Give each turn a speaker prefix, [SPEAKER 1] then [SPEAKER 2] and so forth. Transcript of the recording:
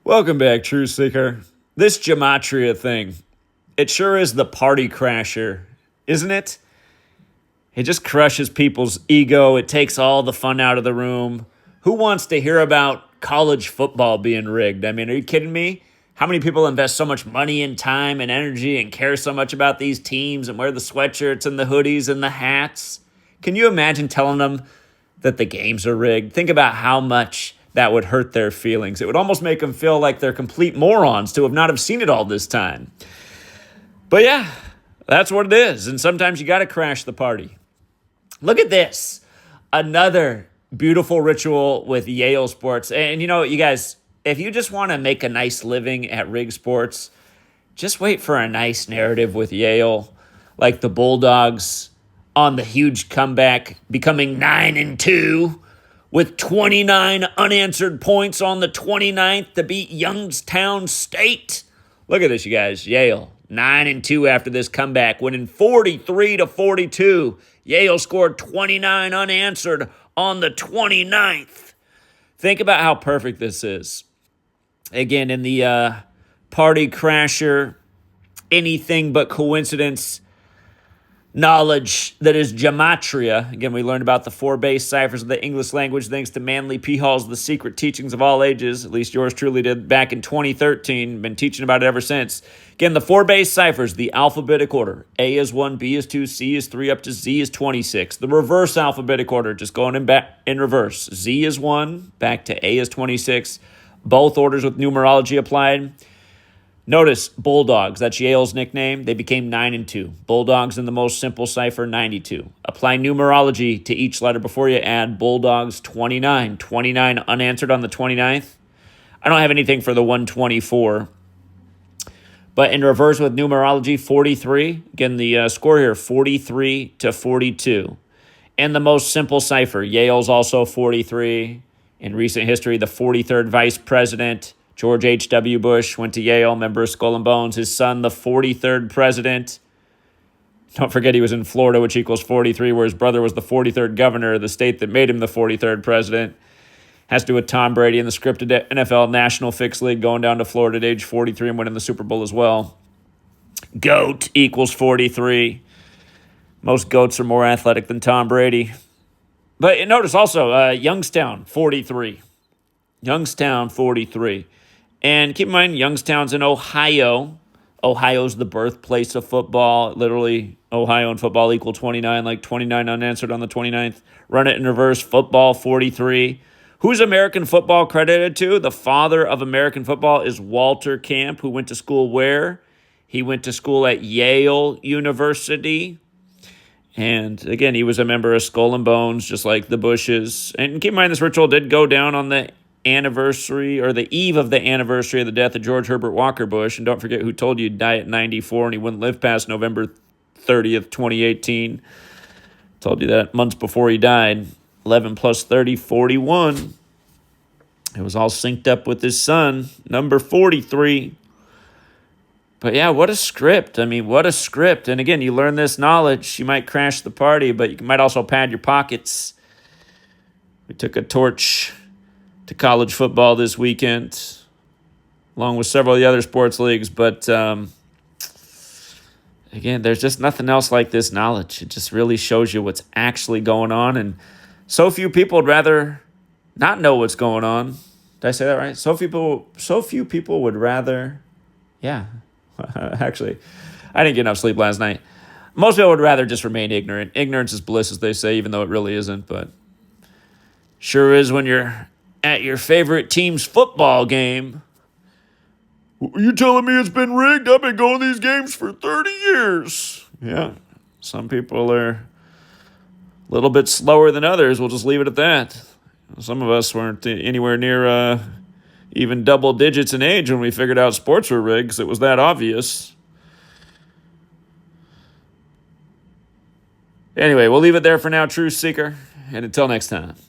[SPEAKER 1] Welcome back, True Seeker. This Gematria thing, it sure is the party crasher, isn't it? It just crushes people's ego. It takes all the fun out of the room. Who wants to hear about college football being rigged? I mean, are you kidding me? How many people invest so much money and time and energy and care so much about these teams and wear the sweatshirts and the hoodies and the hats? Can you imagine telling them that the games are rigged? Think about how much that would hurt their feelings. It would almost make them feel like they're complete morons to have not have seen it all this time. But yeah, that's what it is. And sometimes you got to crash the party. Look at this. Another beautiful ritual with Yale sports. And you know, you guys, if you just want to make a nice living at rig sports, just wait for a nice narrative with Yale, like the Bulldogs on the huge comeback, becoming 9-2 with 29 unanswered points on the 29th to beat Youngstown State. Look at this, you guys. Yale 9-2 after this comeback, winning 43-42. Yale scored 29 unanswered on the 29th. Think about how perfect this is. Again, in the party crasher, anything but coincidence knowledge that is gematria. Again, we learned about the four base ciphers of the English language thanks to Manly P. Hall's The Secret Teachings of All Ages. At least yours truly did back in 2013. Been teaching about it ever since. Again, the four base ciphers, the alphabetic order. A is 1, B is 2, C is 3, up to Z is 26. The reverse alphabetic order, just going in reverse. Z is 1, back to A is 26. Both orders with numerology applied. Notice Bulldogs, that's Yale's nickname. They became 9-2. Bulldogs in the most simple cipher, 92. Apply numerology to each letter before you add Bulldogs 29. 29 unanswered on the 29th. I don't have anything for the 124. But in reverse with numerology, 43. Again, the score here, 43-42. And the most simple cipher, Yale's also 43. In recent history, the 43rd vice president, George H.W. Bush, went to Yale, member of Skull and Bones. His son, the 43rd president. Don't forget he was in Florida, which equals 43, where his brother was the 43rd governor of the state that made him the 43rd president. Has to do with Tom Brady in the scripted NFL National Fixed League going down to Florida at age 43 and winning the Super Bowl as well. GOAT equals 43. Most GOATs are more athletic than Tom Brady. But notice also, Youngstown, 43. Youngstown, 43. And keep in mind, Youngstown's in Ohio. Ohio's the birthplace of football. Literally, Ohio and football equal 29, like 29 unanswered on the 29th. Run it in reverse, football, 43. Who's American football credited to? The father of American football is Walter Camp, who went to school where? He went to school at Yale University. And again, he was a member of Skull and Bones, just like the Bushes. And keep in mind, this ritual did go down on the anniversary or the eve of the anniversary of the death of George Herbert Walker Bush. And don't forget who told you he'd die at 94 and he wouldn't live past November 30th, 2018. Told you that months before he died. 11 plus 30, 41. It was all synced up with his son, number 43. But yeah, what a script. I mean, what a script. And again, you learn this knowledge. You might crash the party, but you might also pad your pockets. We took a torch to college football this weekend, along with several of the other sports leagues. But again, there's just nothing else like this knowledge. It just really shows you what's actually going on. And so few people would rather not know what's going on. Did I say that right? So few people would rather, yeah. Actually, I didn't get enough sleep last night. Most people would rather just remain ignorant. Ignorance is bliss, as they say, even though it really isn't. But sure is when you're at your favorite team's football game. Are you telling me it's been rigged? I've been going to these games for 30 years. Yeah, some people are a little bit slower than others. We'll just leave it at that. Some of us weren't anywhere near even double digits in age when we figured out sports were rigged, 'cause it was that obvious. Anyway, we'll leave it there for now, True Seeker, and until next time.